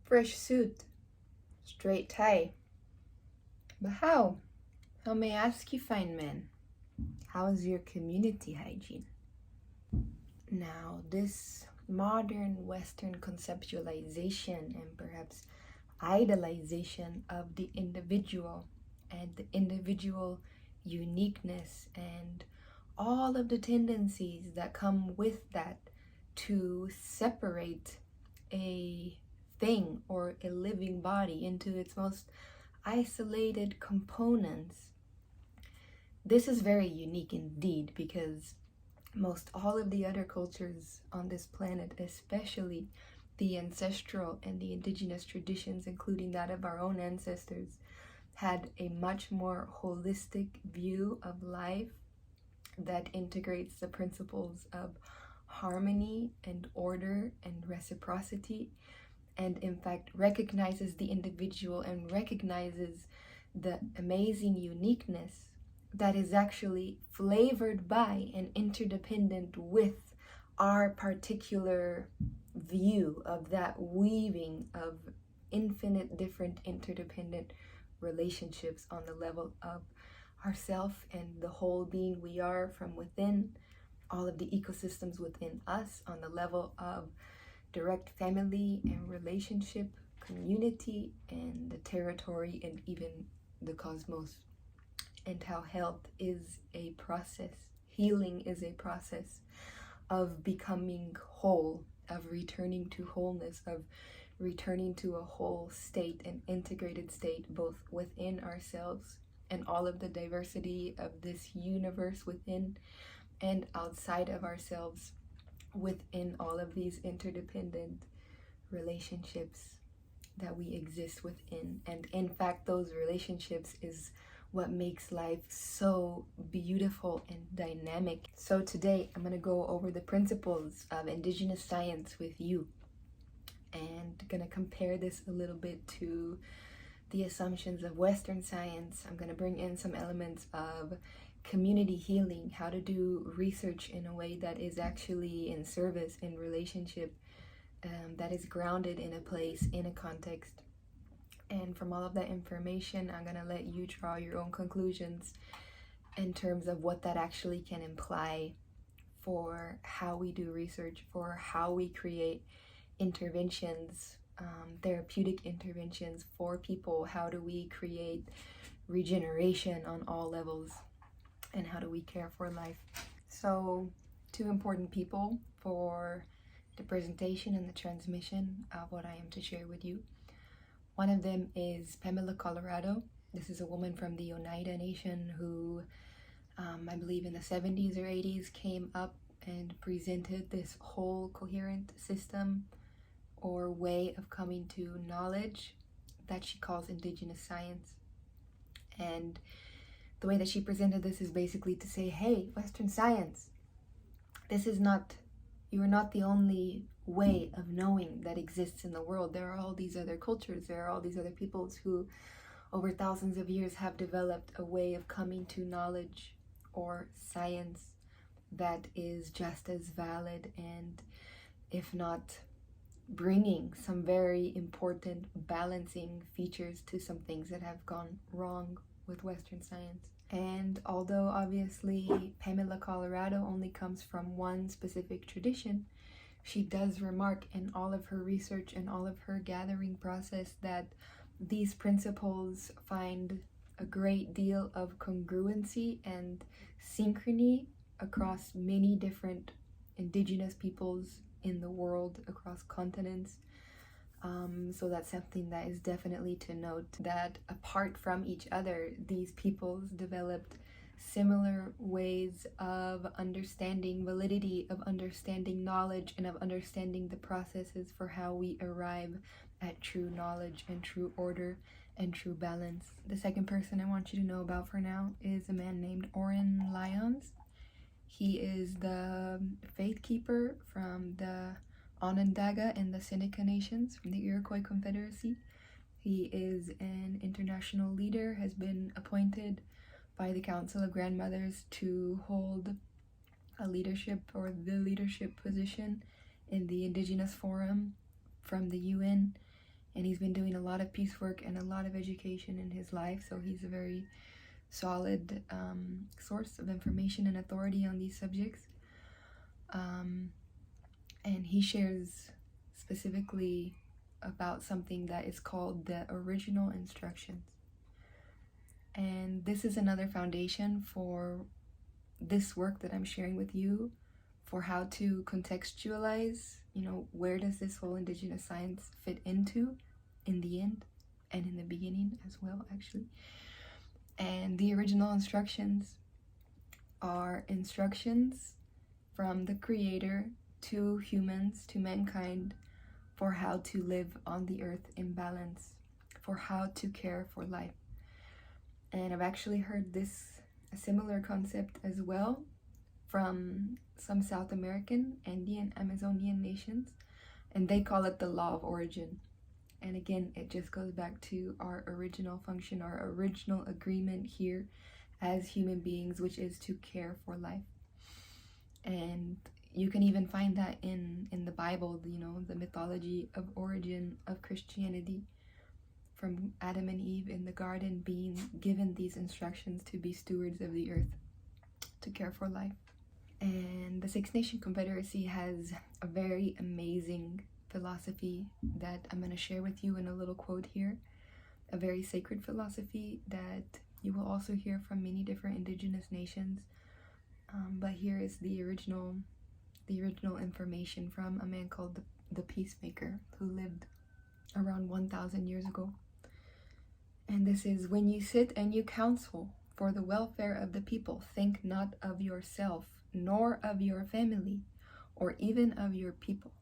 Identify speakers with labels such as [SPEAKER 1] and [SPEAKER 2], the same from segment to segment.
[SPEAKER 1] fresh suit, straight tie. But how? How may I ask you, fine man? How is your community hygiene? Now, this modern Western conceptualization and perhaps idolization of the individual and the individual uniqueness and all of the tendencies that come with that to separate a thing or a living body into its most isolated components. This is very unique indeed, because most all of the other cultures on this planet, especially the ancestral and the indigenous traditions, including that of our own ancestors, had a much more holistic view of life that integrates the principles of harmony and order and reciprocity, and in fact recognizes the individual and recognizes the amazing uniqueness that is actually flavored by and interdependent with our particular view of that weaving of infinite different interdependent relationships on the level of ourself and the whole being we are from within, all of the ecosystems within us on the level of direct family and relationship, community, and the territory, and even the cosmos, and how health is a process, healing is a process of becoming whole, of returning to wholeness, of returning to a whole state, an integrated state, both within ourselves and all of the diversity of this universe within and outside of ourselves, within all of these interdependent relationships that we exist within. And in fact, those relationships is what makes life so beautiful and dynamic. So today I'm going to go over the principles of indigenous science with you, and going to compare this a little bit to the assumptions of Western science. I'm going to bring in some elements of community healing, how to do research in a way that is actually in service, in relationship, that is grounded in a place, in a context. And from all of that information, I'm going to let you draw your own conclusions in terms of what that actually can imply for how we do research, for how we create interventions, therapeutic interventions for people. How do we create regeneration on all levels? And how do we care for life? So, two important people for the presentation and the transmission of what I am to share with you. One of them is Pamela Colorado. This is a woman from the Oneida Nation who, I believe in the 70s or 80s, came up and presented this whole coherent system or way of coming to knowledge that she calls indigenous science. And the way that she presented this is basically to say, hey, Western science, this is not, you are not the only way of knowing that exists in the world. There are all these other cultures, there are all these other peoples who over thousands of years have developed a way of coming to knowledge or science that is just as valid, and if not bringing some very important balancing features to some things that have gone wrong with Western science. And although obviously Pamela Colorado only comes from one specific tradition, she does remark in all of her research and all of her gathering process that these principles find a great deal of congruency and synchrony across many different indigenous peoples in the world, across continents. So that's something that is definitely to note, that apart from each other, these peoples developed similar ways of understanding validity, of understanding knowledge, and of understanding the processes for how we arrive at true knowledge and true order and true balance. The second person I want you to know about for now is a man named Oren Lyons. He is the faith keeper from the Onondaga and the Seneca Nations from the Iroquois Confederacy. He is an international leader, has been appointed by the Council of Grandmothers to hold a leadership or the leadership position in the Indigenous Forum from the UN, and he's been doing a lot of peace work and a lot of education in his life, so he's a very solid source of information and authority on these subjects. And he shares specifically about something that is called the original instructions. And this is another foundation for this work that I'm sharing with you, for how to contextualize, where does this whole indigenous science fit into in the end and in the beginning as well, actually. And the original instructions are instructions from the Creator to humans, to mankind, for how to live on the earth in balance, for how to care for life. And I've actually heard a similar concept as well from some South American, Andean, Amazonian nations, and they call it the law of origin. And again, it just goes back to our original function, our original agreement here as human beings, which is to care for life. And you can even find that in the Bible, the mythology of origin of Christianity, from Adam and Eve in the garden being given these instructions to be stewards of the earth, to care for life. And the Six Nation Confederacy has a very amazing philosophy that I'm going to share with you in a little quote here, a very sacred philosophy that you will also hear from many different indigenous nations. But here is the original information from a man called the Peacemaker, who lived around 1,000 years ago. And this is: when you sit and you counsel for the welfare of the people, think not of yourself, nor of your family, or even of your people,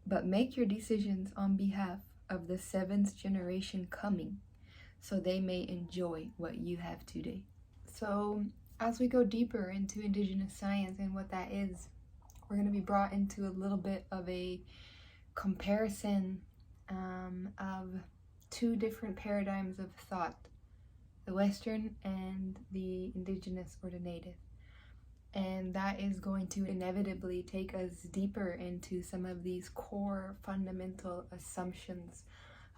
[SPEAKER 1] but make your decisions on behalf of the seventh generation coming, so they may enjoy what you have today. So as we go deeper into indigenous science and what that is, we're going to be brought into a little bit of a comparison of two different paradigms of thought, the Western and the indigenous or the native. And that is going to inevitably take us deeper into some of these core fundamental assumptions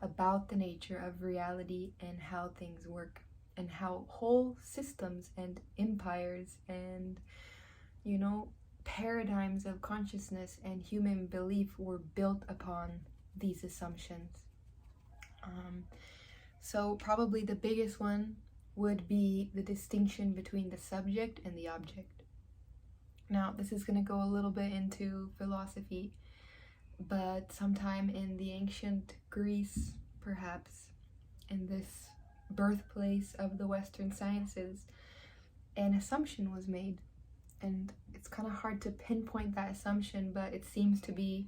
[SPEAKER 1] about the nature of reality and how things work, and how whole systems and empires and, paradigms of consciousness and human belief were built upon these assumptions. So probably the biggest one would be the distinction between the subject and the object. Now, this is going to go a little bit into philosophy, but sometime in the ancient Greece, perhaps, in this birthplace of the Western sciences, an assumption was made. And it's kind of hard to pinpoint that assumption, but it seems to be,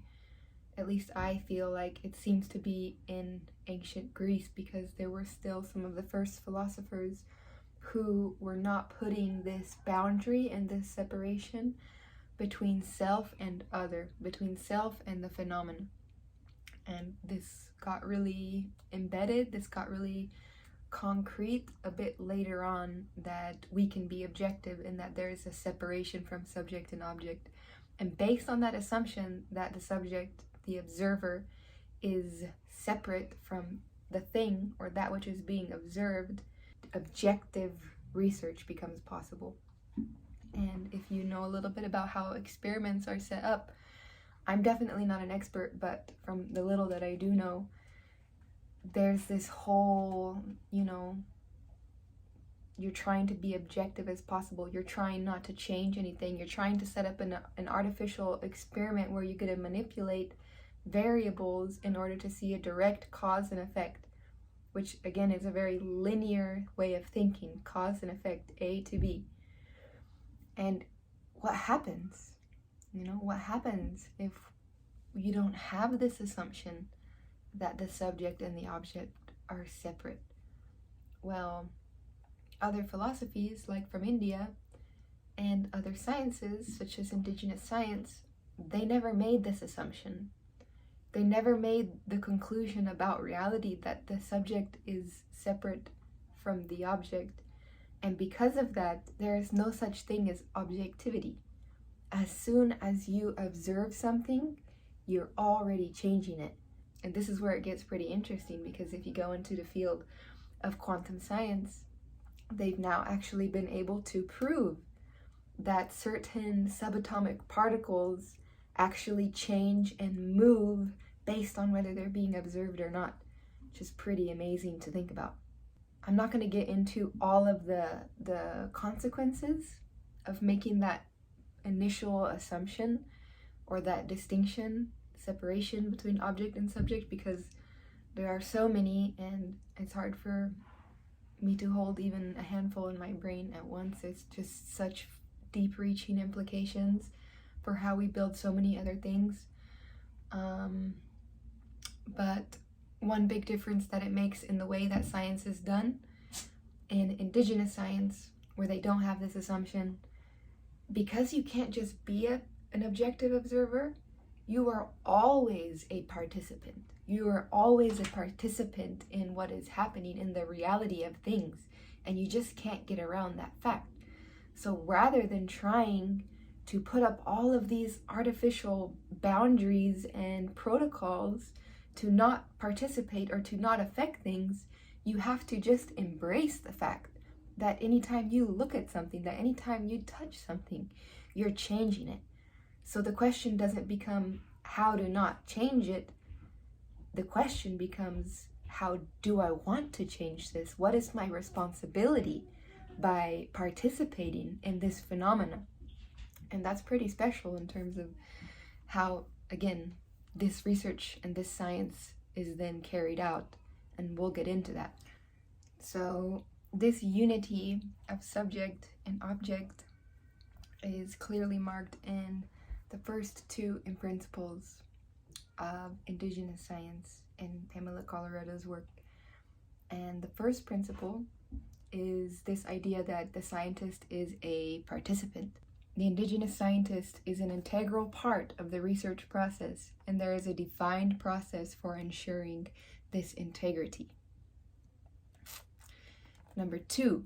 [SPEAKER 1] at least I feel like it seems to be in ancient Greece, because there were still some of the first philosophers who were not putting this boundary and this separation between self and other, between self and the phenomenon. And this got really embedded, this got really concrete a bit later on, that we can be objective and that there is a separation from subject and object. And based on that assumption that the subject, the observer, is separate from the thing or that which is being observed, objective research becomes possible. And if you know a little bit about how experiments are set up, I'm definitely not an expert, but from the little that I do know, there's this whole, you're trying to be objective as possible. You're trying not to change anything. You're trying to set up an artificial experiment where you're going to manipulate variables in order to see a direct cause and effect, which again is a very linear way of thinking, cause and effect, A to B. And what happens? What happens if you don't have this assumption that the subject and the object are separate? Well, other philosophies, like from India, and other sciences, such as indigenous science, they never made this assumption. They never made the conclusion about reality that the subject is separate from the object. And because of that, there is no such thing as objectivity. As soon as you observe something, you're already changing it. And this is where it gets pretty interesting, because if you go into the field of quantum science, they've now actually been able to prove that certain subatomic particles actually change and move based on whether they're being observed or not, which is pretty amazing to think about. I'm not going to get into all of the consequences of making that initial assumption or that distinction, separation between object and subject, because there are so many and it's hard for me to hold even a handful in my brain at once. It's just such deep-reaching implications for how we build so many other things. But one big difference that it makes in the way that science is done in indigenous science, where they don't have this assumption, because you can't just be an objective observer, you are always a participant. You are always a participant in what is happening in the reality of things, and you just can't get around that fact. So rather than trying to put up all of these artificial boundaries and protocols to not participate or to not affect things, you have to just embrace the fact that anytime you look at something, that anytime you touch something, you're changing it. So the question doesn't become how to not change it. The question becomes, how do I want to change this? What is my responsibility by participating in this phenomena? And that's pretty special in terms of how, again, this research and this science is then carried out, and we'll get into that. So this unity of subject and object is clearly marked in the first two in Principles of Indigenous Science in Pamela Colorado's work. And the first principle is this idea that the scientist is a participant. The Indigenous scientist is an integral part of the research process, and there is a defined process for ensuring this integrity. Number 2,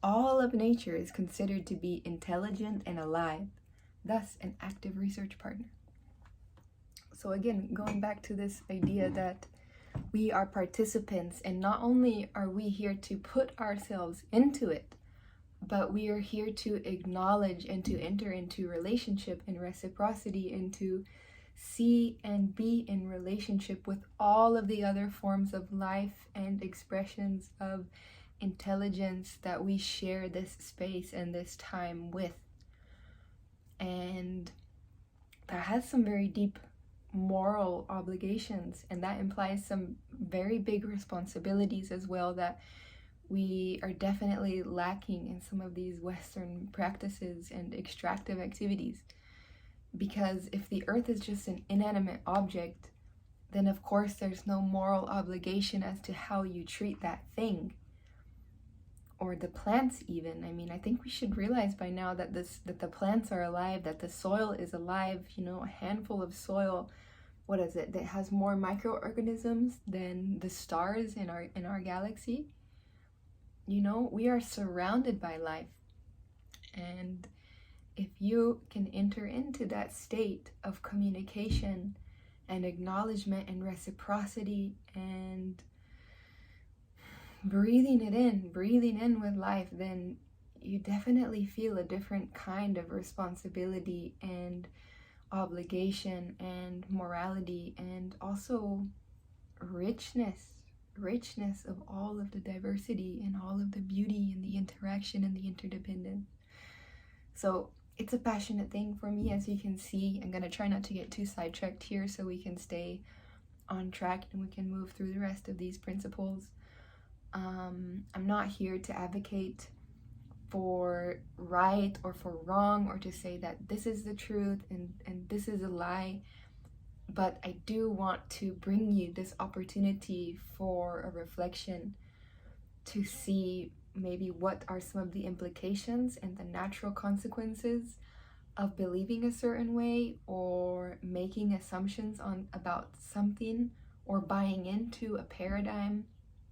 [SPEAKER 1] all of nature is considered to be intelligent and alive, thus an active research partner. So again, going back to this idea that we are participants, and not only are we here to put ourselves into it, but we are here to acknowledge and to enter into relationship and reciprocity, and to see and be in relationship with all of the other forms of life and expressions of intelligence that we share this space and this time with. And that has some very deep moral obligations, and that implies some very big responsibilities as well that we are definitely lacking in some of these Western practices and extractive activities. Because if the earth is just an inanimate object, then of course there's no moral obligation as to how you treat that thing. Or the plants even. I mean, I think we should realize by now that the plants are alive, that the soil is alive. You know, a handful of soil, what is it, that has more microorganisms than the stars in our galaxy. You know, we are surrounded by life. And if you can enter into that state of communication and acknowledgement and reciprocity and breathing in with life, then you definitely feel a different kind of responsibility and obligation and morality, and also richness of all of the diversity and all of the beauty and the interaction and the interdependence. So it's a passionate thing for me, as you can see. I'm going to try not to get too sidetracked here so we can stay on track and we can move through the rest of these principles. I'm not here to advocate for right or for wrong, or to say that this is the truth and this is a lie, but I do want to bring you this opportunity for a reflection to see maybe what are some of the implications and the natural consequences of believing a certain way, or making assumptions about something, or buying into a paradigm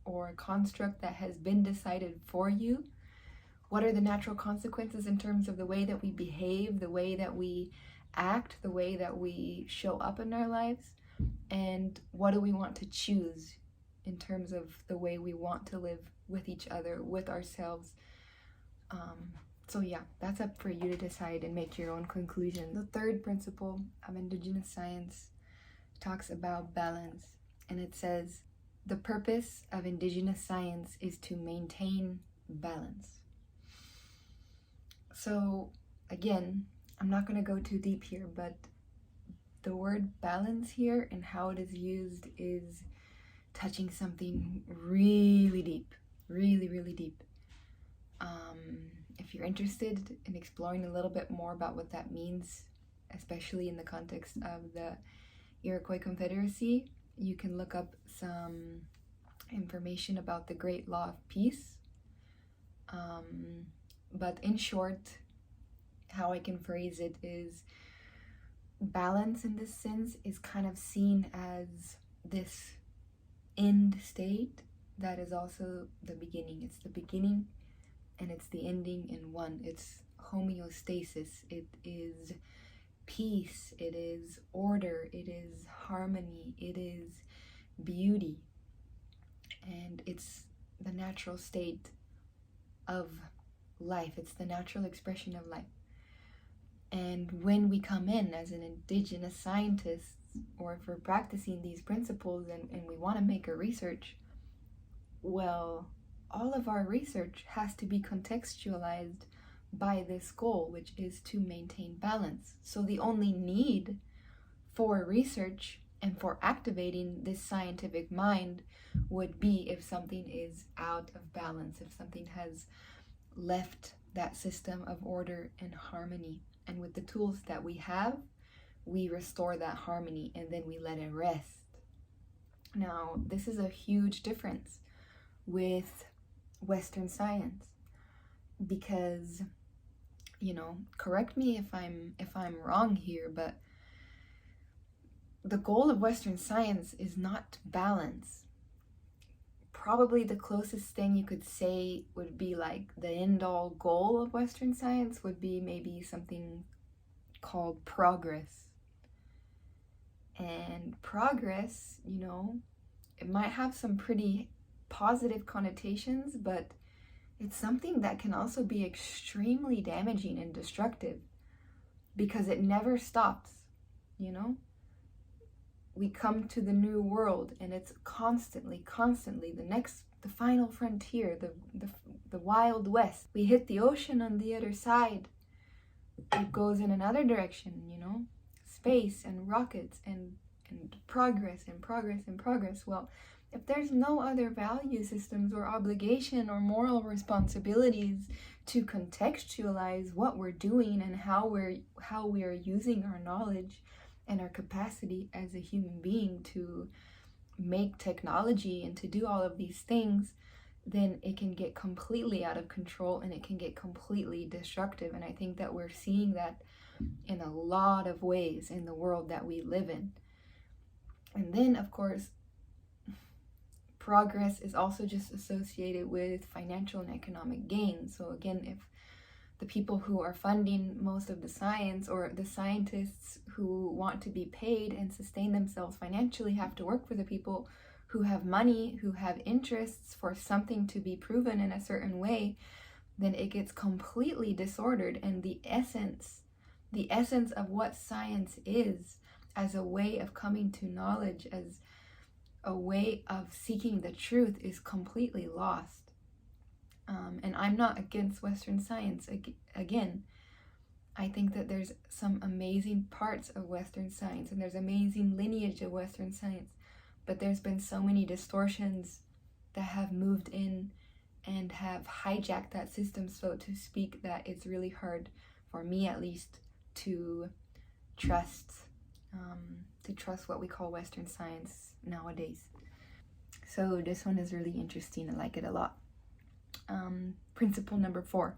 [SPEAKER 1] or a construct that has been decided for you. What are the natural consequences in terms of the way that we behave, the way that we act, the way that we show up in our lives? and what do we want to choose in terms of the way we want to live with each other, with ourselves. So yeah, that's up for you to decide and make your own conclusion. The third principle of Indigenous science talks about balance, and it says, the purpose of Indigenous science is to maintain balance. So again, I'm not going to go too deep here, but the word balance here and how it is used is touching something really deep, really deep. If you're interested in exploring a little bit more about what that means, especially in the context of the Iroquois Confederacy, you can look up some information about the Great Law of Peace. But in short, how I can phrase it is, balance in this sense is kind of seen as this end state that is also the beginning. It's the beginning and it's the ending in one. It's homeostasis. It is peace. It is order. It is harmony. It is beauty. And it's the natural state of life. It's the natural expression of life. And when we come in as an Indigenous scientist, or if we're practicing these principles and we want to make a research, well, all of our research has to be contextualized by this goal, which is to maintain balance. So the only need for research and for activating this scientific mind would be if something is out of balance, if something has left that system of order and harmony. And with the tools that we have, we restore that harmony and then we let it rest. Now, this is a huge difference with Western science, because, correct me if I'm wrong here, but the goal of Western science is not balance. Probably the closest thing you could say would be like the end-all goal of Western science would be maybe something called progress. And progress, it might have some pretty positive connotations, but it's something that can also be extremely damaging and destructive because it never stops, We come to the new world and it's constantly the final frontier, the Wild West. We hit the ocean on the other side. It goes in another direction, space and rockets and progress and progress and progress. Well, if there's no other value systems or obligation or moral responsibilities to contextualize what we're doing and how we are using our knowledge and our capacity as a human being to make technology and to do all of these things, then it can get completely out of control and it can get completely destructive. And I think that we're seeing that in a lot of ways in the world that we live in. And then, of course, progress is also just associated with financial and economic gain. So again, if the people who are funding most of the science, or the scientists who want to be paid and sustain themselves financially, have to work for the people who have money, who have interests for something to be proven in a certain way, then it gets completely disordered. And the essence of what science is as a way of coming to knowledge, as a way of seeking the truth, is completely lost. And I'm not against Western science. Again, I think that there's some amazing parts of Western science and there's amazing lineage of Western science, but there's been so many distortions that have moved in and have hijacked that system, so to speak, that it's really hard, for me at least, to trust what we call Western science nowadays. So this one is really interesting. I like it a lot. Principle number 4.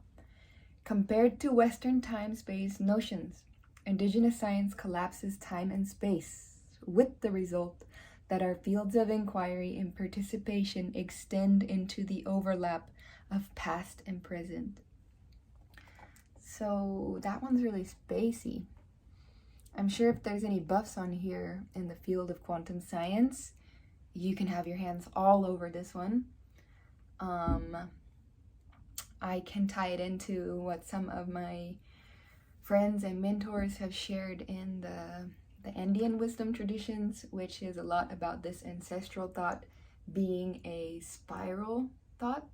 [SPEAKER 1] Compared to Western time-space notions, Indigenous science collapses time and space, with the result that our fields of inquiry and participation extend into the overlap of past and present. So that one's really spacey. I'm sure if there's any buffs on here in the field of quantum science, you can have your hands all over this one. I can tie it into what some of my friends and mentors have shared in the Indian wisdom traditions, which is a lot about this ancestral thought being a spiral thought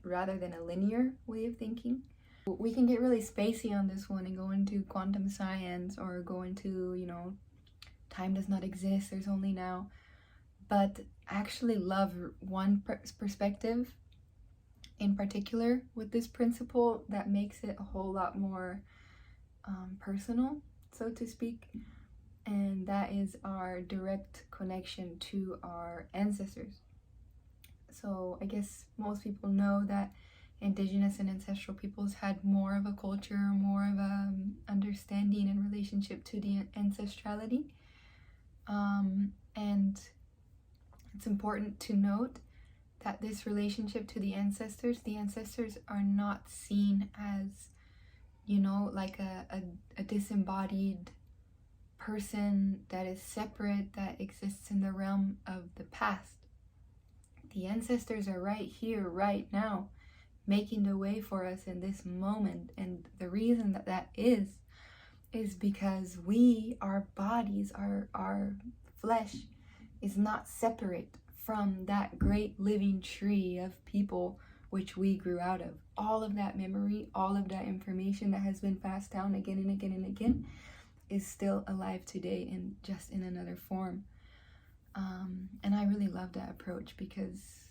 [SPEAKER 1] rather than a linear way of thinking. We can get really spacey on this one and go into quantum science or go into, time does not exist, there's only now. But I actually love one perspective in particular with this principle that makes it a whole lot more personal, so to speak, and that is our direct connection to our ancestors. So I guess most people know that Indigenous and ancestral peoples had more of a culture, more of a understanding and relationship to the ancestrality, and it's important to note that this relationship to the ancestors are not seen as, like a disembodied person that is separate, that exists in the realm of the past. The ancestors are right here, right now, making the way for us in this moment. And the reason that is because our bodies, our flesh is not separate from that great living tree of people which we grew out of. All of that memory, all of that information that has been passed down again and again and again is still alive today, and just in another form. And I really love that approach because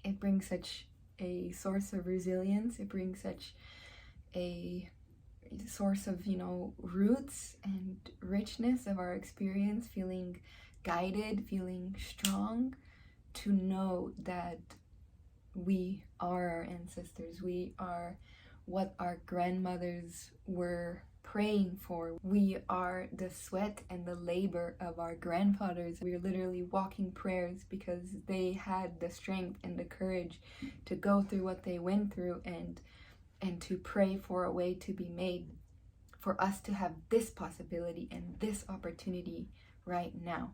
[SPEAKER 1] it brings such a source of resilience. It brings such a source of, roots and richness of our experience, feeling guided, feeling strong, to know that we are our ancestors. We are what our grandmothers were praying for. We are the sweat and the labor of our grandfathers. We are literally walking prayers because they had the strength and the courage to go through what they went through and to pray for a way to be made, for us to have this possibility and this opportunity right now.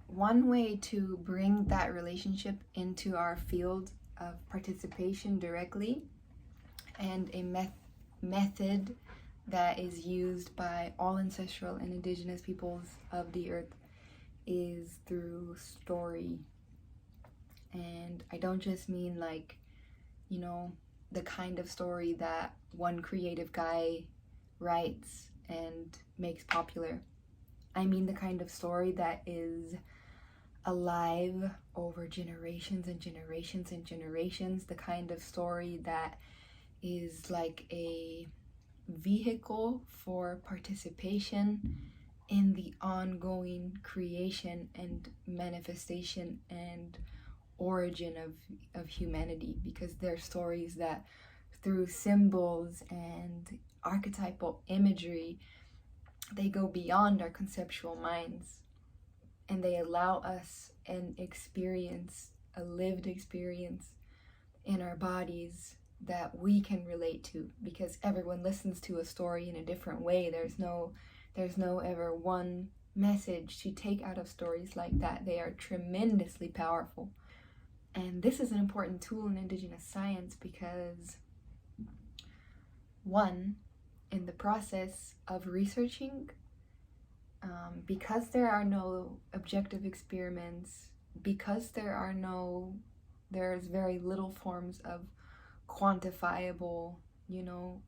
[SPEAKER 1] One way to bring that relationship into our field of participation directly, and a method that is used by all ancestral and indigenous peoples of the earth, is through story. And I don't just mean like, the kind of story that one creative guy writes and makes popular. I mean the kind of story that is alive over generations and generations and generations. The kind of story that is like a vehicle for participation in the ongoing creation and manifestation and origin of humanity, because they're stories that, through symbols and archetypal imagery, they go beyond our conceptual minds, and they allow us an experience, a lived experience in our bodies that we can relate to, because everyone listens to a story in a different way. There's no ever one message to take out of stories like that. They are tremendously powerful. And this is an important tool in Indigenous science because, one, in the process of researching, because there are no objective experiments, because there's very little forms of quantifiable,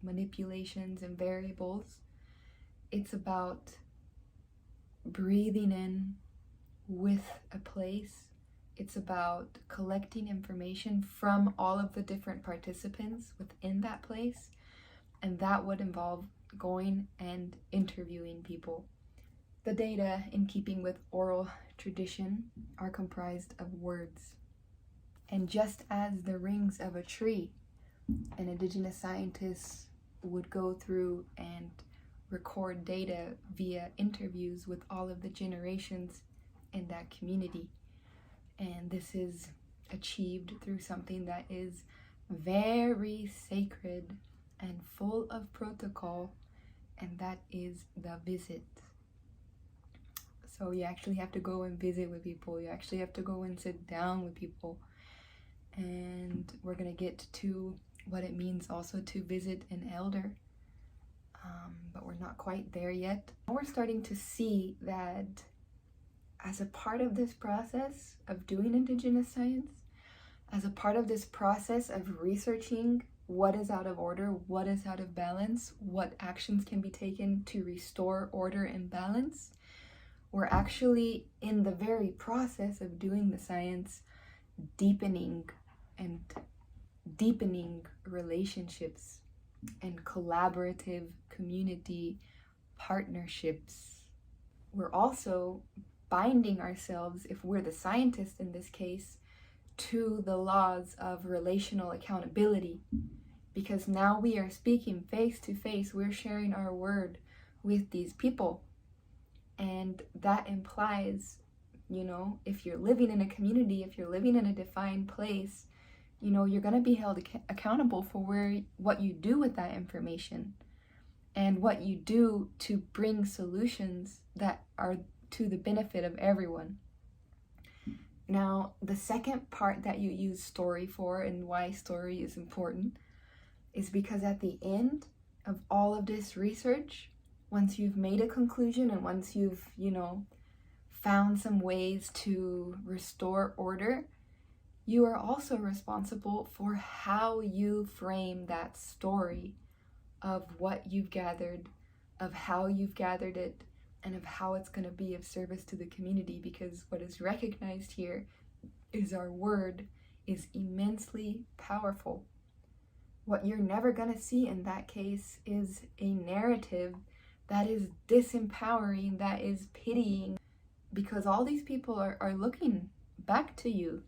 [SPEAKER 1] manipulations and variables, it's about breathing in with a place. It's about collecting information from all of the different participants within that place, and that would involve going and interviewing people. The data, in keeping with oral tradition, are comprised of words. And just as the rings of a tree, an Indigenous scientist would go through and record data via interviews with all of the generations in that community. And this is achieved through something that is very sacred and full of protocol and that is the visit. So you actually have to go and visit with people. You actually have to go and sit down with people. And we're going to get to what it means also to visit an elder. But we're not quite there yet. We're starting to see that as a part of this process of doing Indigenous science, as a part of this process of researching what is out of order, what is out of balance, what actions can be taken to restore order and balance, we're actually in the very process of doing the science, deepening relationships and collaborative community partnerships. We're also binding ourselves, if we're the scientists in this case, to the laws of relational accountability, because now we are speaking face to face. We're sharing our word with these people, and that implies, if you're living in a community, if you're living in a defined place, you're going to be held accountable for what you do with that information and what you do to bring solutions that are to the benefit of everyone. Now, the second part that you use story for, and why story is important, is because at the end of all of this research, once you've made a conclusion and once you've, found some ways to restore order, you are also responsible for how you frame that story of what you've gathered, of how you've gathered it, and of how it's going to be of service to the community. Because what is recognized here is our word is immensely powerful. What you're never going to see in that case is a narrative that is disempowering, that is pitying, because all these people are looking back to you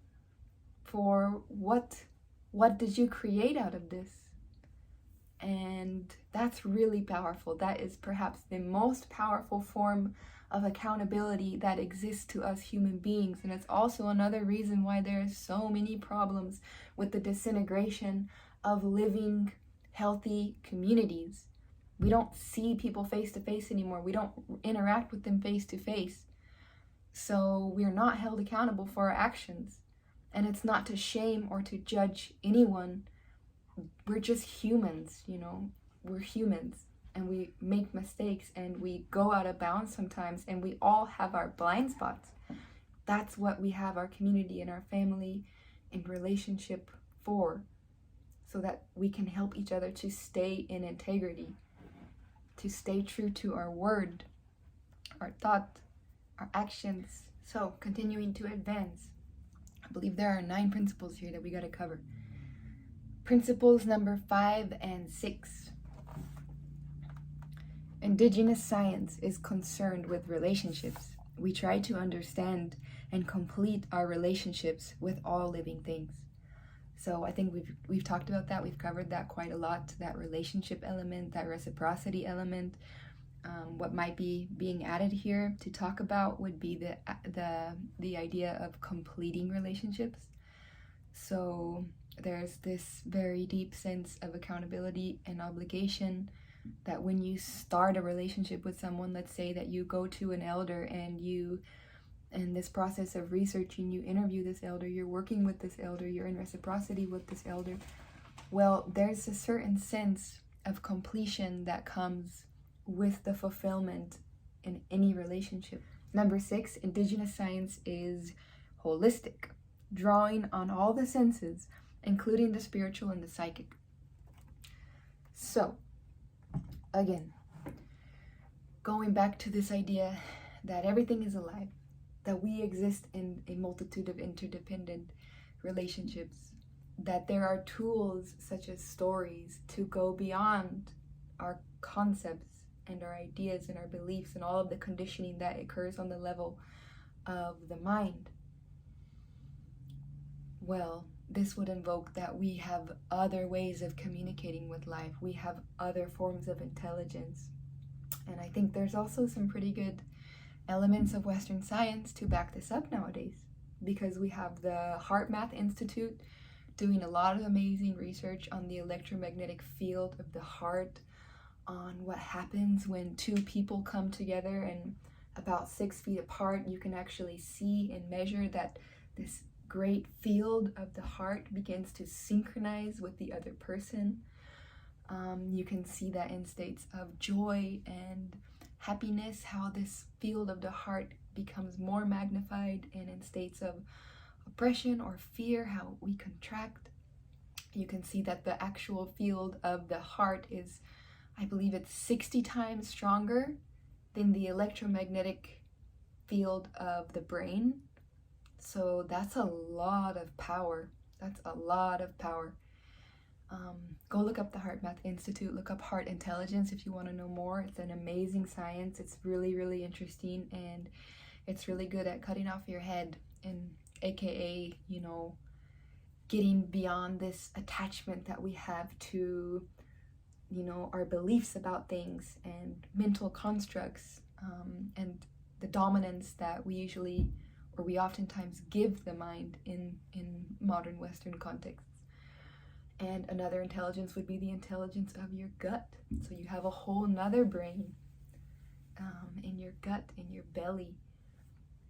[SPEAKER 1] for what did you create out of this? And that's really powerful. That is perhaps the most powerful form of accountability that exists to us human beings. And it's also another reason why there are so many problems with the disintegration of living healthy communities. We don't see people face to face anymore. We don't interact with them face to face. So we're not held accountable for our actions. And it's not to shame or to judge anyone. We're just humans, we're humans, and we make mistakes and we go out of bounds sometimes, and we all have our blind spots. That's what we have our community and our family and relationship for, so that we can help each other to stay in integrity, to stay true to our word, our thought, our actions. So continuing to advance, I believe there are 9 principles here that we got to cover. Principles number 5 and 6. Indigenous science is concerned with relationships. We try to understand and complete our relationships with all living things. So I think we've talked about that. We've covered that quite a lot, that relationship element, that reciprocity element. What might be being added here to talk about would be the idea of completing relationships. So there's this very deep sense of accountability and obligation that when you start a relationship with someone, let's say that you go to an elder and you, in this process of researching, you interview this elder, you're working with this elder, you're in reciprocity with this elder. Well, there's a certain sense of completion that comes with the fulfillment in any relationship. Number 6, Indigenous science is holistic, drawing on all the senses, including the spiritual and the psychic. So, again, going back to this idea that everything is alive, that we exist in a multitude of interdependent relationships, that there are tools such as stories to go beyond our concepts and our ideas and our beliefs and all of the conditioning that occurs on the level of the mind. Well, this would invoke that we have other ways of communicating with life. We have other forms of intelligence. And I think there's also some pretty good elements of Western science to back this up nowadays, because we have the Heart Math Institute doing a lot of amazing research on the electromagnetic field of the heart, on what happens when two people come together and about 6 feet apart, you can actually see and measure that this great field of the heart begins to synchronize with the other person. You can see that in states of joy and happiness, how this field of the heart becomes more magnified, and in states of oppression or fear, how we contract. You can see that the actual field of the heart is, I believe it's 60 times stronger than the electromagnetic field of the brain. So that's a lot of power. That's a lot of power. Go look up the Heart Math Institute, look up heart intelligence if you want to know more. It's an amazing science. It's really, really interesting, and it's really good at cutting off your head, and aka, you know, getting beyond this attachment that we have to, you know, our beliefs about things and mental constructs, and the dominance that we usually, or we oftentimes give the mind in modern Western contexts. And another intelligence would be the intelligence of your gut. So you have a whole nother brain in your gut, in your belly.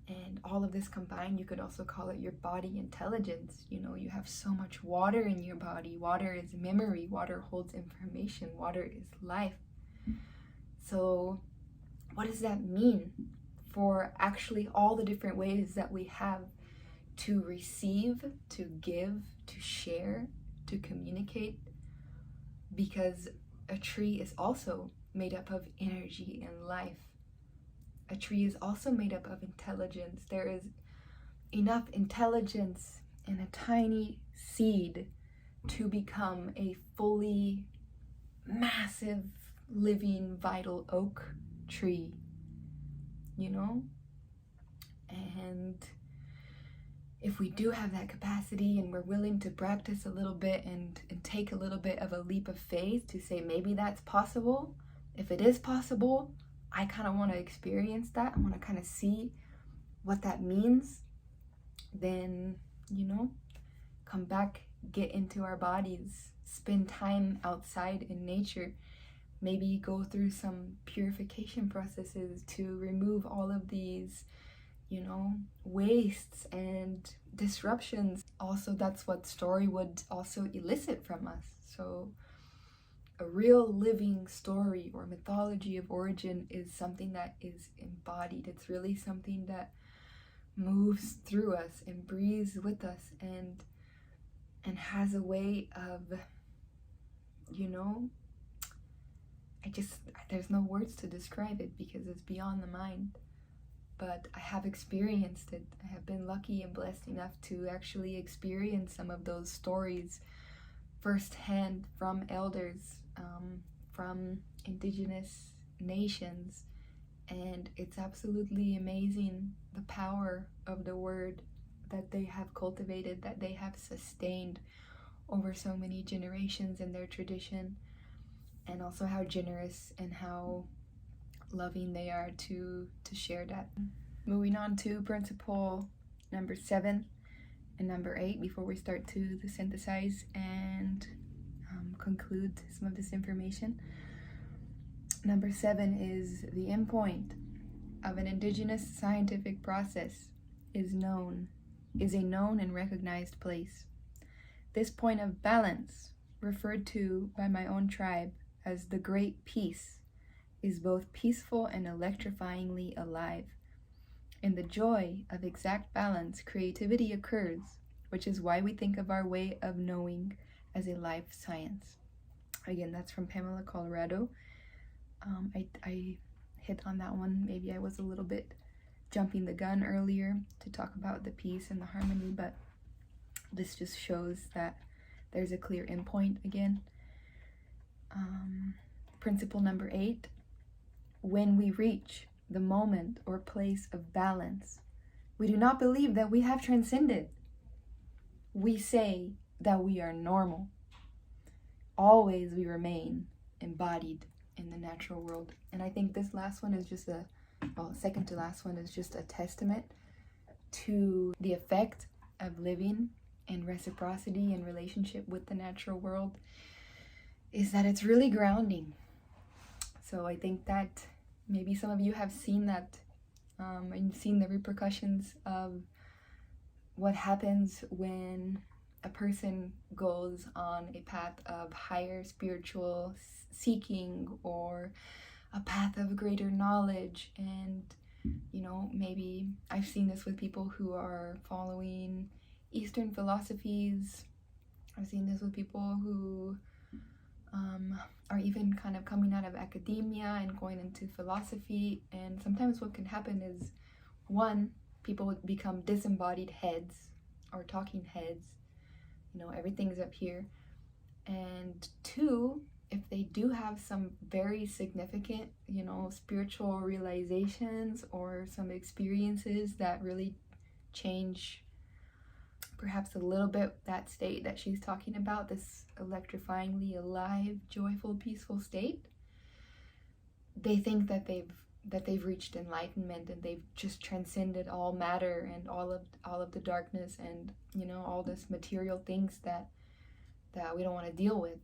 [SPEAKER 1] And all of this combined, you could also call it your body intelligence. You know, you have so much water in your body. Water is memory. Water holds information. Water is life. So what does that mean for actually all the different ways that we have to receive, to give, to share, to communicate? Because a tree is also made up of energy and life. A tree is also made up of intelligence. There is enough intelligence in a tiny seed to become a fully massive, living, vital oak tree, you know? And if we do have that capacity and we're willing to practice a little bit and take a little bit of a leap of faith to say maybe that's possible, if it is possible, I kind of want to experience that. I want to kind of see what that means. Then, you know, come back, get into our bodies, spend time outside in nature, maybe go through some purification processes to remove all of these, you know, wastes and disruptions. Also, that's what story would also elicit from us. So a real living story or mythology of origin is something that is embodied. It's really something that moves through us and breathes with us and has a way of, you know, there's no words to describe it because it's beyond the mind. But I have experienced it. I have been lucky and blessed enough to actually experience some of those stories firsthand from elders, from indigenous nations, and it's absolutely amazing the power of the word that they have cultivated, that they have sustained over so many generations in their tradition, and also how generous and how loving they are to share that. Moving on to principle number 7 and number 8 before we start to synthesize and conclude some of this information. Number 7 is the endpoint of an indigenous scientific process is a known and recognized place. This point of balance, referred to by my own tribe as the Great Peace, is both peaceful and electrifyingly alive. In the joy of exact balance, creativity occurs, which is why we think of our way of knowing as a life science. Again, that's from Pamela, Colorado. I hit on that one. Maybe I was a little bit jumping the gun earlier to talk about the peace and the harmony, but this just shows that there's a clear endpoint again. Principle number 8, when we reach the moment or place of balance, we do not believe that we have transcended. We say that we are normal. Always we remain embodied in the natural world. And I think this last one is just second to last one is just a testament to the effect of living in reciprocity and relationship with the natural world, is that it's really grounding. So I think that maybe some of you have seen that, and seen the repercussions of what happens when a person goes on a path of higher spiritual seeking or a path of greater knowledge. And maybe I've seen this with people who are following Eastern philosophies. I've seen this with people who are even kind of coming out of academia and going into philosophy. And sometimes what can happen is, one, people become disembodied heads or talking heads. Everything's up here. And two, if they do have some very significant, spiritual realizations or some experiences that really change perhaps a little bit that state that she's talking about, this electrifyingly alive, joyful, peaceful state, they think that they've reached enlightenment and they've just transcended all matter and all of the darkness and all this material things that we don't want to deal with.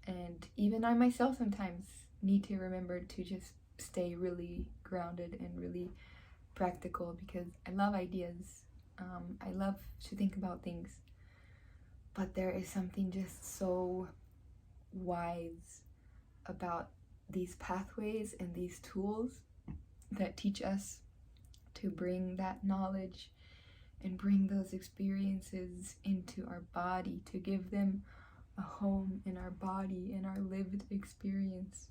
[SPEAKER 1] And even I myself sometimes need to remember to just stay really grounded and really practical, because I love ideas. I love to think about things, but there is something just so wise about these pathways and these tools that teach us to bring that knowledge and bring those experiences into our body, to give them a home in our body, in our lived experience,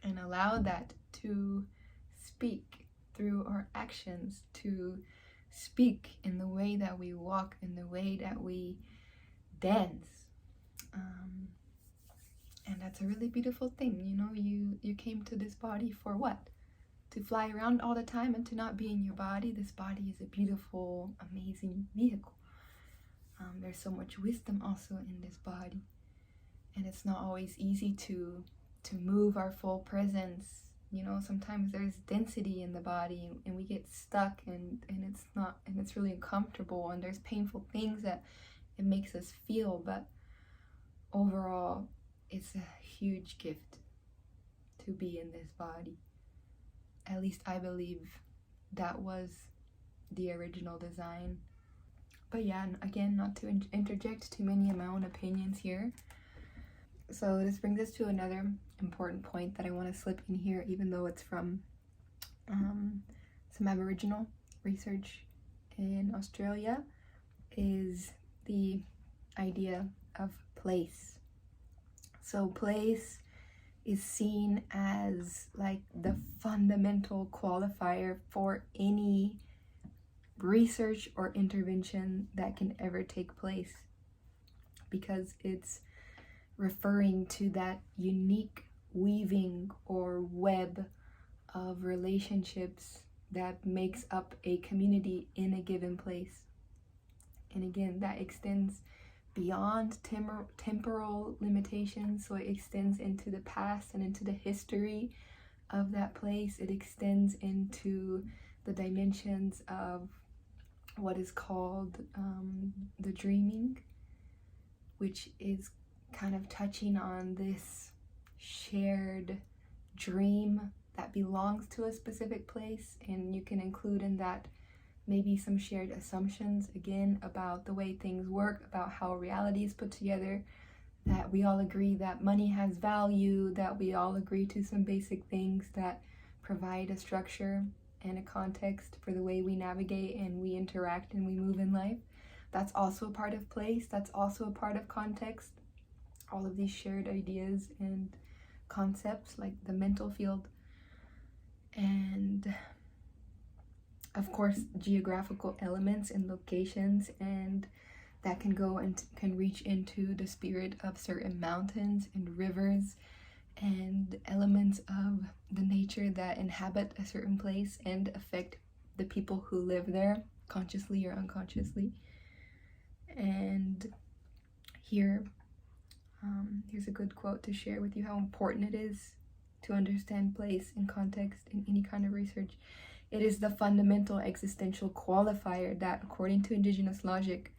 [SPEAKER 1] and allow that to speak through our actions, to speak in the way that we walk, in the way that we dance. And that's a really beautiful thing. You came to this body for what? To fly around all the time and to not be in your body. This body is a beautiful, amazing vehicle. There's so much wisdom also in this body, and it's not always easy to move our full presence. Sometimes there's density in the body and we get stuck, and it's really uncomfortable, and there's painful things that it makes us feel. But overall, it's a huge gift to be in this body. At least I believe that was the original design. But yeah, again, not to interject too many of my own opinions here. So this brings us to another important point that I want to slip in here, even though it's from some Aboriginal research in Australia, is the idea of place. So place is seen as like the fundamental qualifier for any research or intervention that can ever take place, because it's referring to that unique weaving or web of relationships that makes up a community in a given place. And again, that extends beyond temporal limitations, so it extends into the past and into the history of that place. It extends into the dimensions of what is called the dreaming, which is kind of touching on this shared dream that belongs to a specific place. And you can include in that maybe some shared assumptions, again, about the way things work, about how reality is put together, that we all agree that money has value, that we all agree to some basic things that provide a structure and a context for the way we navigate and we interact and we move in life. That's also a part of place. That's also a part of context. All of these shared ideas and concepts, like the mental field. And of course, geographical elements and locations, and that can go and can reach into the spirit of certain mountains and rivers and elements of the nature that inhabit a certain place and affect the people who live there, consciously or unconsciously. And here's a good quote to share with you how important it is to understand place and context in any kind of research. It is the fundamental existential qualifier that, according to Indigenous logic,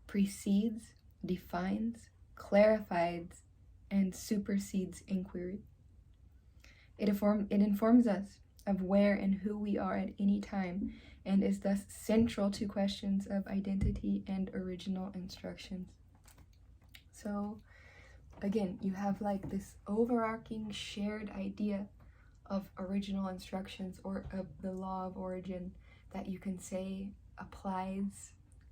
[SPEAKER 1] precedes, defines, clarifies, and supersedes inquiry. It informs us of where and who we are at any time, and is thus central to questions of identity and original instructions. So again, you have like this overarching shared idea of original instructions, or of the law of origin, that you can say applies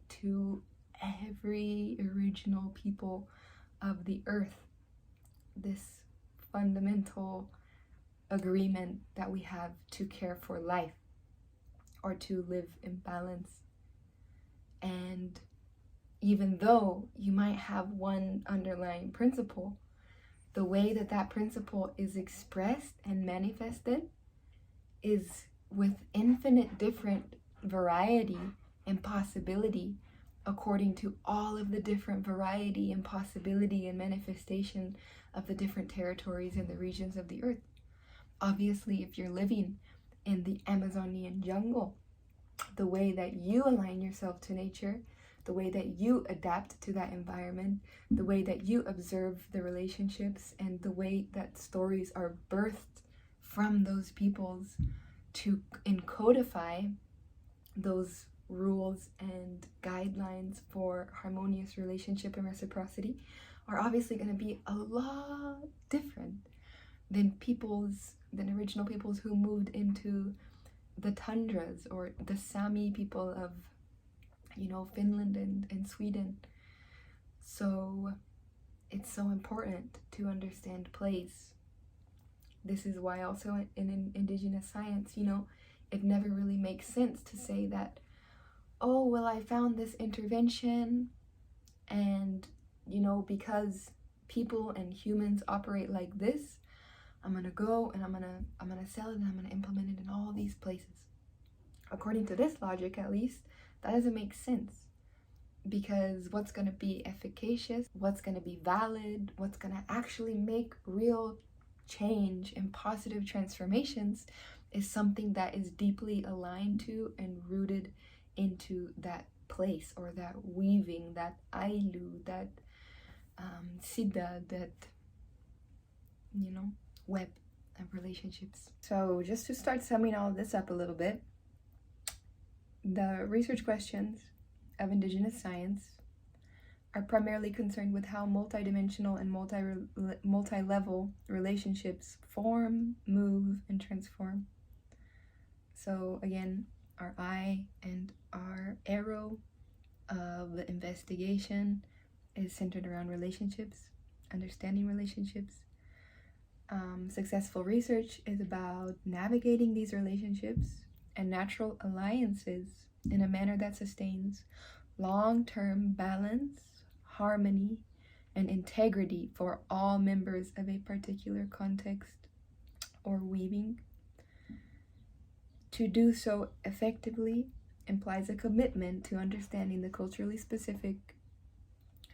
[SPEAKER 1] to every original people of the earth. This fundamental agreement that we have to care for life, or to live in balance. And even though you might have one underlying principle, the way that that principle is expressed and manifested is with infinite different variety and possibility, according to all of the different variety and possibility and manifestation of the different territories and the regions of the earth. Obviously, if you're living in the Amazonian jungle, the way that you align yourself to nature, the way that you adapt to that environment, the way that you observe the relationships, and the way that stories are birthed from those peoples to encodify those rules and guidelines for harmonious relationship and reciprocity, are obviously going to be a lot different than original peoples who moved into the tundras, or the Sami people of, Finland and Sweden. So it's so important to understand place. This is why also in Indigenous science, it never really makes sense to say that, oh, well, I found this intervention, and, because people and humans operate like this, I'm gonna go and I'm gonna sell it, and I'm gonna implement it in all these places. According to this logic, at least, that doesn't make sense, because what's gonna be efficacious, what's gonna be valid, what's gonna actually make real change and positive transformations is something that is deeply aligned to and rooted into that place, or that weaving, that ailu, that sida, that web of relationships. So just to start summing all of this up a little bit, the research questions of Indigenous science are primarily concerned with how multidimensional and multi-level relationships form, move, and transform. So again, our eye and our arrow of the investigation is centered around relationships, understanding relationships. Successful research is about navigating these relationships and natural alliances in a manner that sustains long-term balance, harmony, and integrity for all members of a particular context or weaving. To do so effectively implies a commitment to understanding the culturally specific,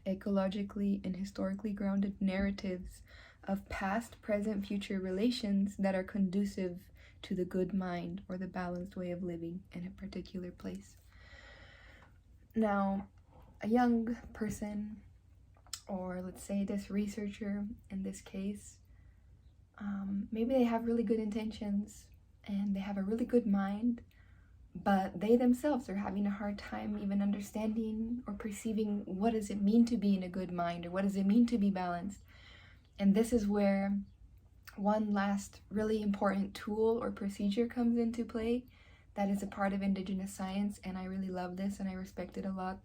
[SPEAKER 1] ecologically and historically grounded narratives of past, present, future relations that are conducive to the good mind, or the balanced way of living in a particular place. Now, a young person, or let's say this researcher in this case, maybe they have really good intentions and they have a really good mind, but they themselves are having a hard time even understanding or perceiving what does it mean to be in a good mind, or what does it mean to be balanced. And this is where one last really important tool or procedure comes into play that is a part of Indigenous science, and I really love this and I respect it a lot,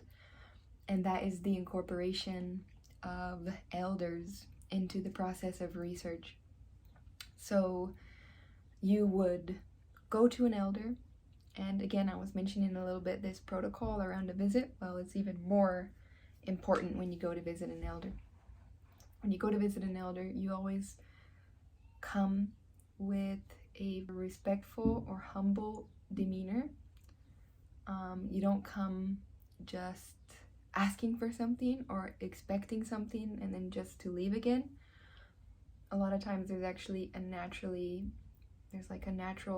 [SPEAKER 1] and that is the incorporation of elders into the process of research. So you would go to an elder, and again, I was mentioning a little bit this protocol around a visit. Well, it's even more important when you go to visit an elder. When you go to visit an elder, you always come with a respectful or humble demeanor. You don't come just asking for something or expecting something and then just to leave again. A lot of times there's actually a natural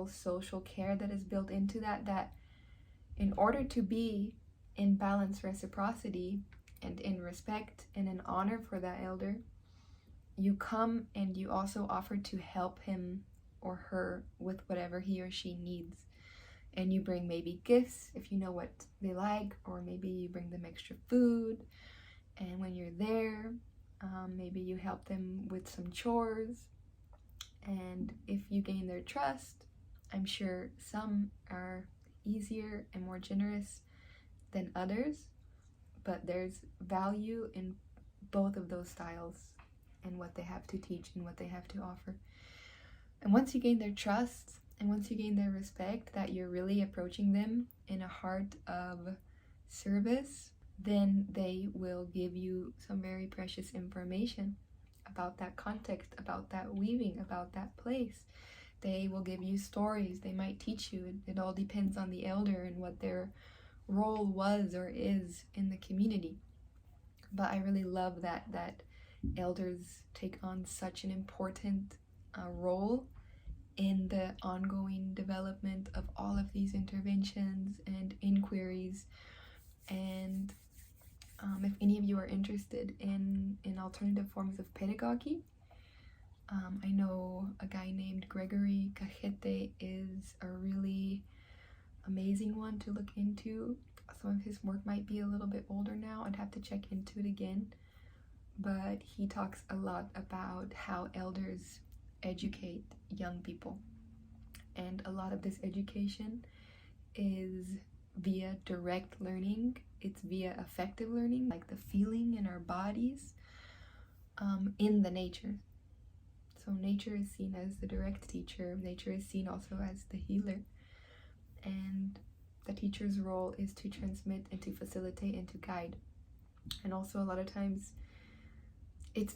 [SPEAKER 1] social care that is built into that in order to be in balanced reciprocity and in respect and in honor for that elder, you come and you also offer to help him or her with whatever he or she needs. And you bring maybe gifts if you know what they like, or maybe you bring them extra food. And when you're there, maybe you help them with some chores. And if you gain their trust, I'm sure some are easier and more generous than others, but there's value in both of those styles and what they have to teach and what they have to offer. And once you gain their trust and once you gain their respect, that you're really approaching them in a heart of service, then they will give you some very precious information about that context, about that weaving, about that place. They will give you stories. They might teach you. It all depends on the elder and what their role was or is in the community. But I really love that elders take on such an important role in the ongoing development of all of these interventions and inquiries. And if any of you are interested in alternative forms of pedagogy, I know a guy named Gregory Cajete is a really amazing one to look into. Some of his work might be a little bit older now. I'd have to check into it again. But he talks a lot about how elders educate young people. And a lot of this education is via direct learning. It's via affective learning, like the feeling in our bodies in the nature. So nature is seen as the direct teacher. Nature is seen also as the healer. And the teacher's role is to transmit and to facilitate and to guide. And also a lot of times, it's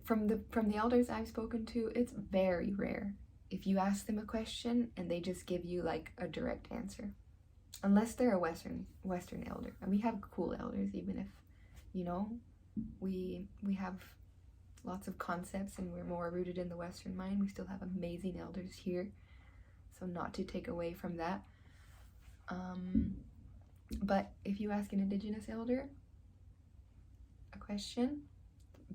[SPEAKER 1] from the elders I've spoken to, it's very rare if you ask them a question and they just give you like a direct answer, unless they're a Western elder. And we have cool elders, even if, you know, we have lots of concepts and we're more rooted in the Western mind. We still have amazing elders here, so not to take away from that. But if you ask an Indigenous elder a question,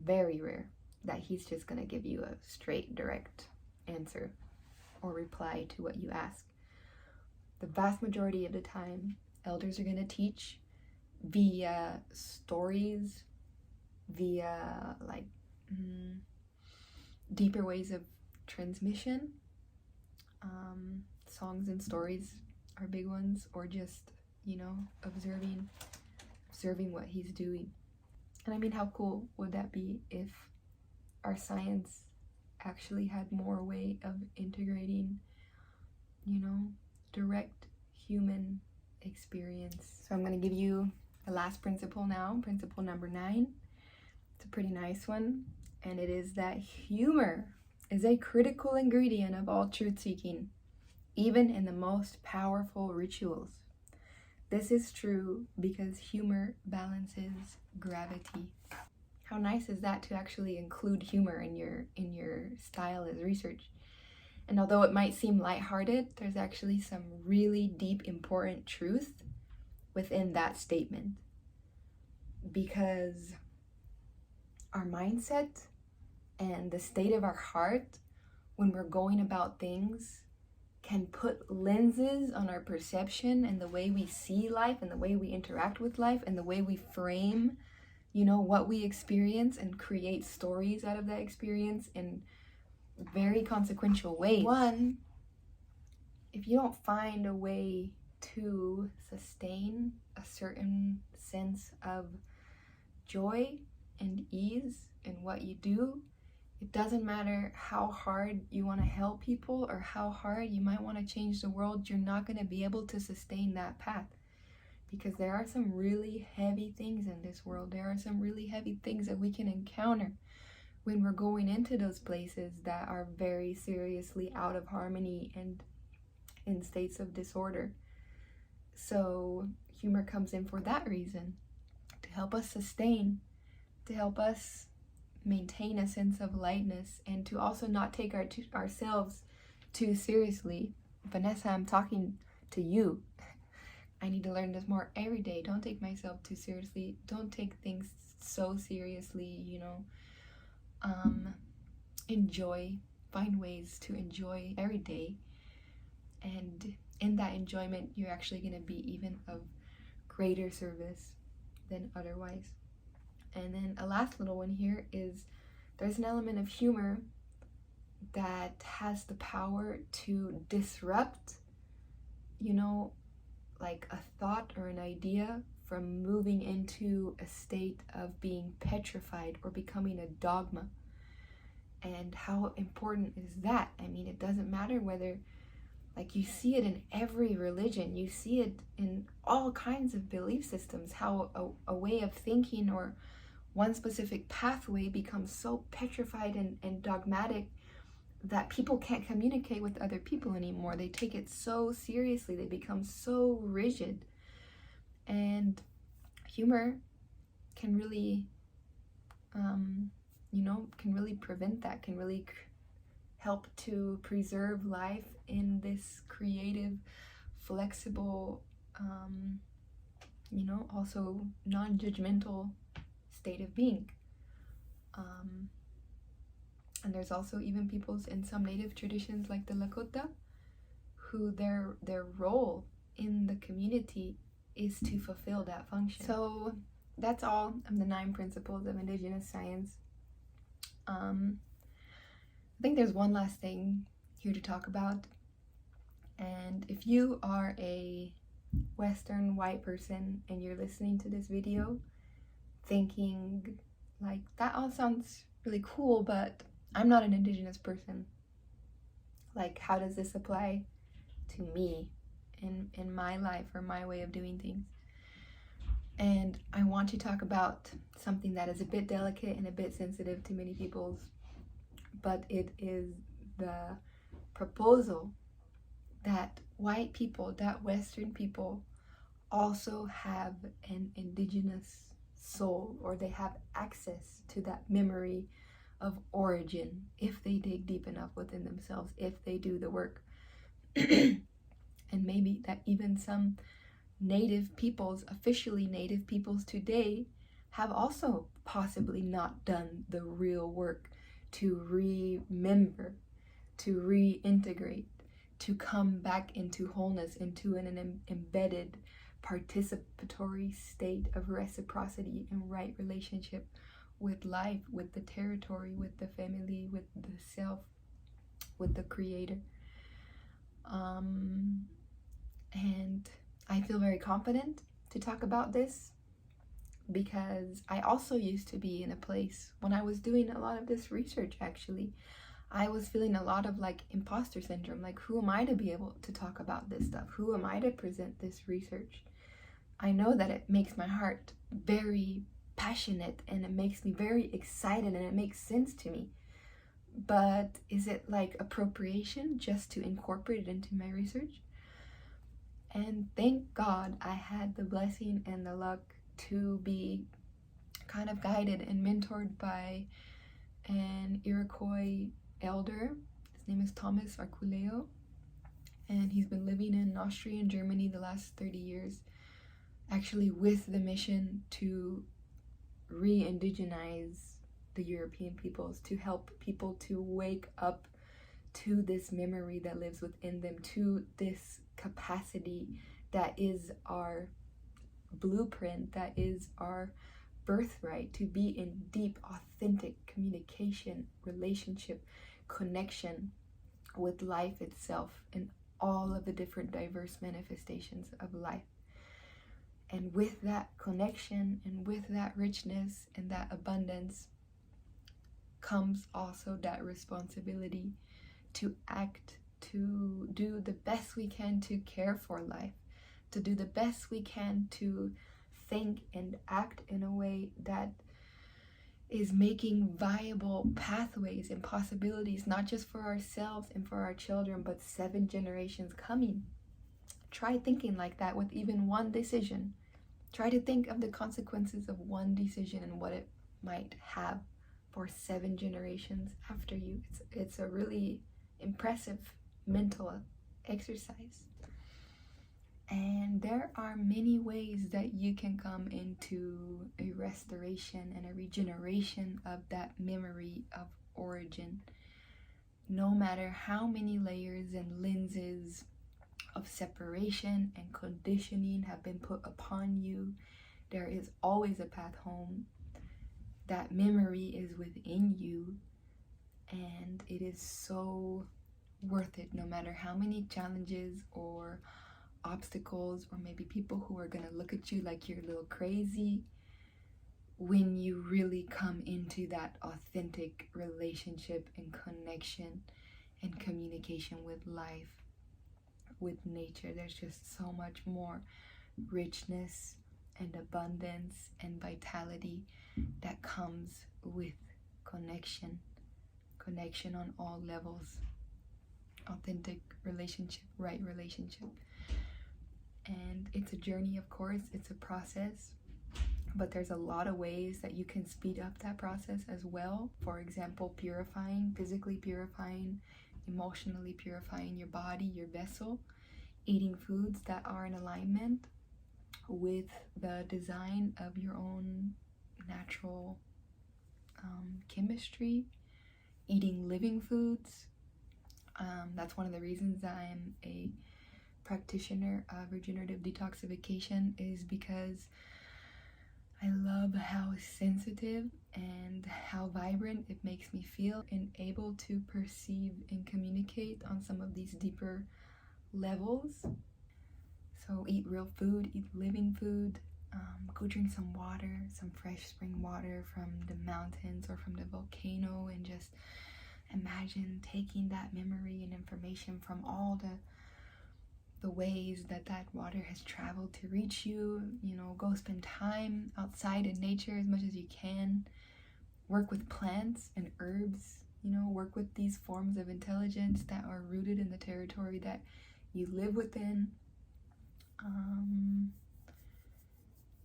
[SPEAKER 1] very rare that he's just gonna give you a straight, direct answer or reply to what you ask. The vast majority of the time, elders are gonna teach via stories, via like deeper ways of transmission. Songs and stories are big ones, or just, you know, observing what he's doing. And I mean, how cool would that be if our science actually had more way of integrating, you know, direct human experience? So I'm going to give you the last principle now, principle number 9. It's a pretty nice one, and it is that humor is a critical ingredient of all truth-seeking, even in the most powerful rituals. This is true because humor balances gravity. How nice is that, to actually include humor in your style as research? And although it might seem lighthearted, there's actually some really deep, important truth within that statement. Because our mindset and the state of our heart when we're going about things can put lenses on our perception and the way we see life and the way we interact with life and the way we frame, you know, what we experience, and create stories out of that experience in very consequential ways. One, if you don't find a way to sustain a certain sense of joy and ease in what you do, it doesn't matter how hard you want to help people or how hard you might want to change the world, you're not going to be able to sustain that path. Because there are some really heavy things in this world. There are some really heavy things that we can encounter when we're going into those places that are very seriously out of harmony and in states of disorder. So humor comes in for that reason, to help us sustain, to help us maintain a sense of lightness, and to also not take ourselves too seriously. Vanessa, I'm talking to you. I need to learn this more every day. Don't take myself too seriously. Don't take things so seriously, you know. Enjoy find ways to enjoy every day. And in that enjoyment, you're actually going to be even of greater service than otherwise. And then a last little one here is there's an element of humor that has the power to disrupt, like a thought or an idea from moving into a state of being petrified or becoming a dogma. And how important is that? I mean, it doesn't matter whether, like, you see it in every religion, you see it in all kinds of belief systems, how a way of thinking or one specific pathway becomes so petrified and dogmatic that people can't communicate with other people anymore. They take it so seriously, they become so rigid. And humor can really, can really prevent that, can really help to preserve life in this creative, flexible, also non-judgmental state of being. And there's also even peoples in some native traditions like the Lakota who their role in the community is to fulfill that function. So that's all of the 9 principles of Indigenous science. I think there's one last thing here to talk about. And if you are a Western white person and you're listening to this video thinking like, that all sounds really cool, but I'm not an Indigenous person. Like, how does this apply to me in my life or my way of doing things? And I want to talk about something that is a bit delicate and a bit sensitive to many peoples, but it is the proposal that white people, that Western people, also have an Indigenous soul, or they have access to that memory of origin if they dig deep enough within themselves, if they do the work. And maybe that even some native peoples, officially native peoples today, have also possibly not done the real work to remember, to reintegrate, to come back into wholeness, into an embedded participatory state of reciprocity and right relationship with life, with the territory, with the family, with the self, with the creator. And I feel very confident to talk about this because I also used to be in a place when I was doing a lot of this research. Actually, I was feeling a lot of like imposter syndrome, like, who am I to be able to talk about this stuff? Who am I to present this research? I know that it makes my heart very passionate and it makes me very excited and it makes sense to me. But is it like appropriation just to incorporate it into my research? And thank God I had the blessing and the luck to be kind of guided and mentored by an Iroquois elder. His name is Thomas Arculeo, and he's been living in Austria and Germany the last 30 years, actually with the mission to re-indigenize the European peoples, to help people to wake up to this memory that lives within them, to this capacity that is our blueprint, that is our birthright, to be in deep, authentic communication, relationship, connection with life itself and all of the different diverse manifestations of life. And with that connection and with that richness and that abundance comes also that responsibility to act, to do the best we can to care for life, to do the best we can to think and act in a way that is making viable pathways and possibilities, not just for ourselves and for our children, but 7 generations coming. Try thinking like that with even one decision. Try to think of the consequences of one decision and what it might have for 7 generations after you. It's a really impressive mental exercise. And there are many ways that you can come into a restoration and a regeneration of that memory of origin. no matter how many layers and lenses of separation and conditioning have been put upon you, there is always a path home. That memory is within you, and it is so worth it, no matter how many challenges or obstacles, or maybe people who are going to look at you like you're a little crazy. When you really come into that authentic relationship and connection and communication with life, with nature, there's just so much more richness and abundance and vitality that comes with connection on all levels. Authentic relationship, right relationship. And it's a journey, of course, it's a process, but there's a lot of ways that you can speed up that process as well. For example, purifying, physically purifying, emotionally purifying your body, your vessel, eating foods that are in alignment with the design of your own natural chemistry, eating living foods. That's one of the reasons I'm a practitioner of regenerative detoxification, is because I love how sensitive and how vibrant it makes me feel and able to perceive and communicate on some of these deeper levels. So eat real food, eat living food, go drink some water, some fresh spring water from the mountains or from the volcano, and just imagine taking that memory and information from all the ways that water has traveled to reach you. You know, go spend time outside in nature as much as you can. Work with plants and herbs, you know, work with these forms of intelligence that are rooted in the territory that you live within.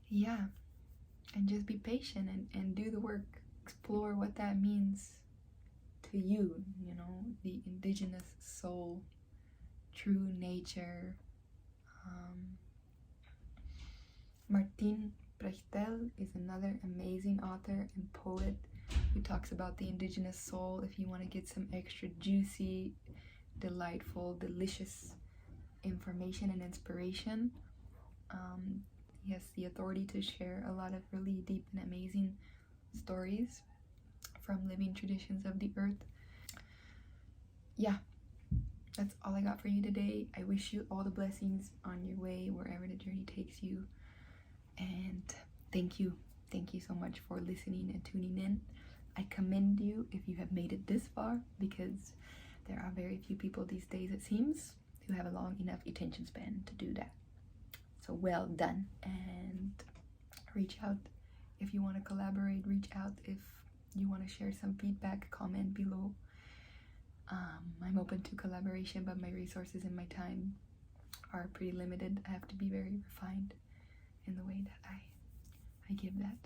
[SPEAKER 1] Yeah, and just be patient and do the work. Explore what that means to you, you know, the indigenous soul, true nature. Martin Brechtel is another amazing author and poet who talks about the indigenous soul. If you want to get some extra juicy, delightful, delicious information and inspiration, he has the authority to share a lot of really deep and amazing stories from living traditions of the earth. Yeah, that's all I got for you today. I wish you all the blessings on your way, wherever the journey takes you. And thank you so much for listening and tuning in. I commend you if you have made it this far, because there are very few people these days, it seems, who have a long enough attention span to do that. So well done, and reach out if you want to collaborate. Reach out if you want to share some feedback, comment below. I'm open to collaboration, but my resources and my time are pretty limited. I have to be very refined in the way that I give that.